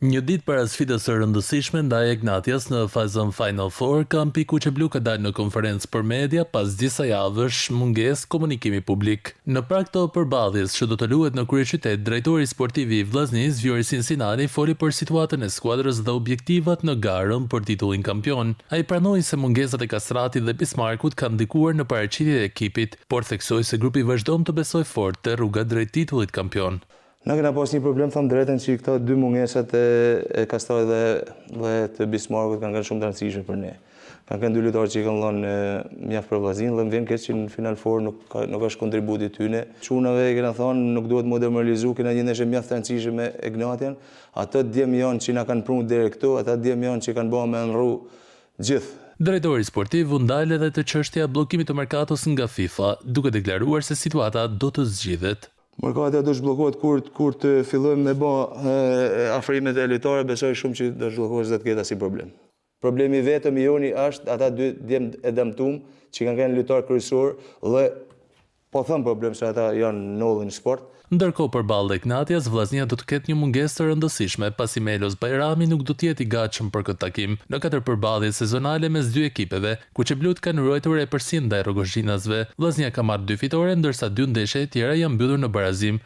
Një ditë para sfidës së rëndësishme ndaj Egnatias në fazën Final Four, kampi kuqeblu ka dalë në konferencë për media pas disa javësh mungesë komunikimi publik. Në prag të përballjes që do të luhet në kryeqytet, drejtori sportiv i Vllaznisë, Vjori Sinsinani, foli për situatën e skuadrës dhe objektivat në garën për titullin kampion. Ai pranoi se mungesat e Kastratit dhe Bismarckut kanë ndikuar në paraqitjen e ekipit, por theksoi se grupi vazhdon të besojë fort te rruga drejt titullit kampion. Na kena pas një problem, thëmë drejten, që këto dy mungesat e Kastratit dhe të Bismarckut kanë shumë të rëndësishme për ne. Kanë dy lojtarë që i kanë dhënë mjaft për Vllaznin dhe më vjen keq që në Final Four nuk është kontributi tyne. Çunave kena thonë nuk duhet më demoralizu, kena një ndeshje mjaft të rëndësishme me Egnatian. Ato djem janë që na kanë prunë deri këtu, ata djem janë që kanë bërë me nrru gjithë. Drejtori sportiv u ndal edhe te çështja e bllokimit të merkatos nga FIFA, duke deklaruar se situata do të zgjidhet. Merkati do të zhbllokohet kur të fillojmë me bë afrimet e lojtarëve, besoj shumë që do zhbllokohet dhe të ketë asnjë problem. Problemi vetëm i joni është ata dy djem e dëmtuar që kanë qenë lojtar kryesor dhe po them problem se ata janë nollë në sport. Ndërkohë përballë Egnatias, Vllaznia do të ketë një mungesë të rëndësishme pasi Melos Bajrami nuk do të jetë i gatshëm për këtë takim. Në 4 përballje sezonale mes dy ekipeve, kuqeblut kanë ruajtur epërsi ndaj Rogozhinasve. Vllaznia ka marrë 2 fitore, ndërsa 2 ndeshje të tjera janë mbyllur në barazim.